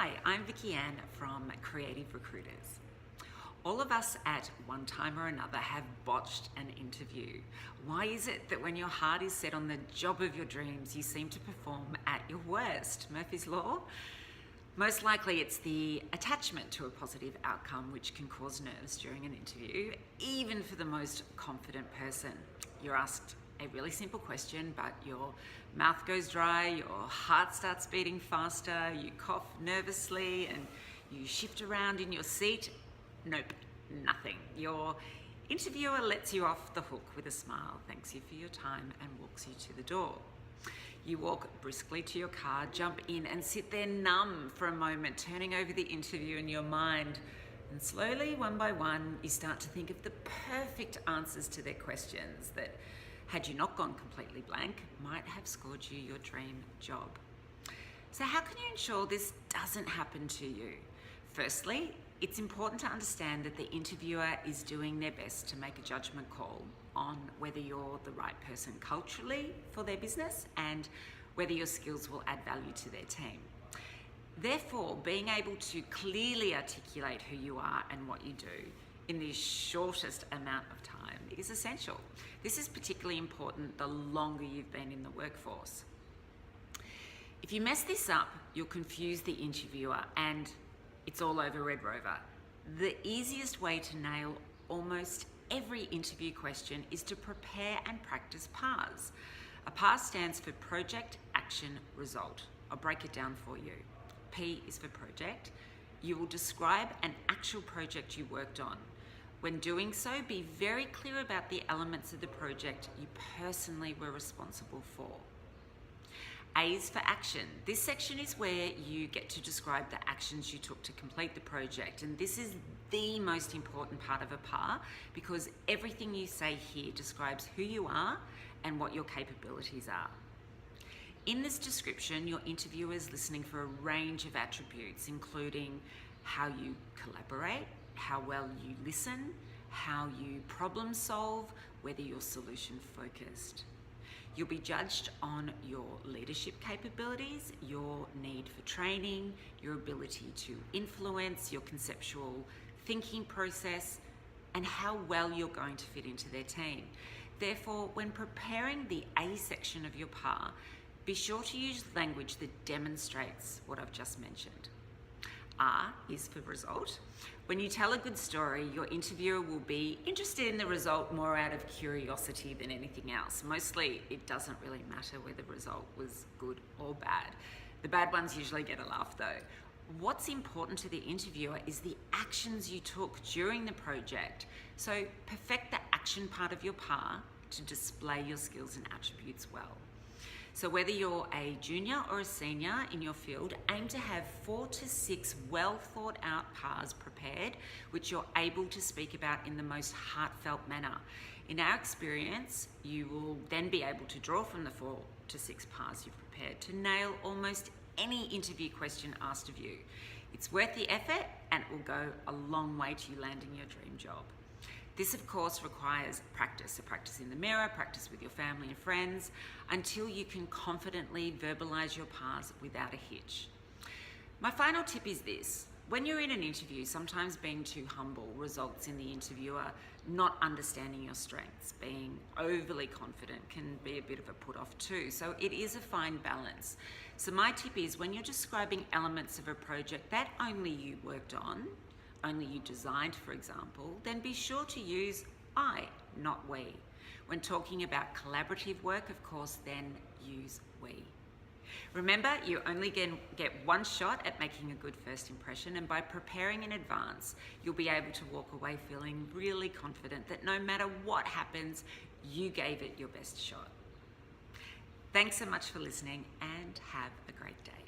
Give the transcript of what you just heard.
Hi, I'm Vicky Ann from Creative Recruiters. All of us at one time or another have botched an interview. Why is it that when your heart is set on the job of your dreams, you seem to perform at your worst? Murphy's Law? Most likely it's the attachment to a positive outcome which can cause nerves during an interview, even for the most confident person. You're asked a really simple question, but your mouth goes dry, your heart starts beating faster, you cough nervously and you shift around in your seat. Nope, nothing. Your interviewer lets you off the hook with a smile, thanks you for your time and walks you to the door. You walk briskly to your car, jump in and sit there numb for a moment, turning over the interview in your mind. And slowly, one by one, you start to think of the perfect answers to their questions that, had you not gone completely blank, might have scored you your dream job. So how can you ensure this doesn't happen to you? Firstly, it's important to understand that the interviewer is doing their best to make a judgment call on whether you're the right person culturally for their business and whether your skills will add value to their team. Therefore, being able to clearly articulate who you are and what you do in the shortest amount of time is essential. This is particularly important the longer you've been in the workforce. If you mess this up, you'll confuse the interviewer and it's all over Red Rover. The easiest way to nail almost every interview question is to prepare and practice PARS. A PAR stands for Project, Action, Result. I'll break it down for you. P is for project. You will describe an actual project you worked on. When doing so, be very clear about the elements of the project you personally were responsible for. A is for action. This section is where you get to describe the actions you took to complete the project, and this is the most important part of a PAR because everything you say here describes who you are and what your capabilities are. In this description, your interviewer is listening for a range of attributes, including how you collaborate, how well you listen, how you problem solve, whether you're solution focused. You'll be judged on your leadership capabilities, your need for training, your ability to influence, your conceptual thinking process, and how well you're going to fit into their team. Therefore, when preparing the A section of your PAR, be sure to use language that demonstrates what I've just mentioned. R is for result. When you tell a good story, your interviewer will be interested in the result more out of curiosity than anything else. Mostly, it doesn't really matter whether the result was good or bad. The bad ones usually get a laugh though. What's important to the interviewer is the actions you took during the project. So perfect the action part of your PAR to display your skills and attributes well. So whether you're a junior or a senior in your field, aim to have 4 to 6 well thought out PARs prepared, which you're able to speak about in the most heartfelt manner. In our experience, you will then be able to draw from the 4 to 6 PARs you've prepared to nail almost any interview question asked of you. It's worth the effort and it will go a long way to you landing your dream job. This, of course, requires practice. So practice in the mirror, practice with your family and friends, until you can confidently verbalize your PARs without a hitch. My final tip is this. When you're in an interview, sometimes being too humble results in the interviewer not understanding your strengths. Being overly confident can be a bit of a put-off too. So it is a fine balance. So my tip is when you're describing elements of a project that only you worked on, only you designed, for example, then be sure to use I, not we. When talking about collaborative work, of course, then use we. Remember, you only get one shot at making a good first impression, and by preparing in advance, you'll be able to walk away feeling really confident that no matter what happens, you gave it your best shot. Thanks so much for listening and have a great day.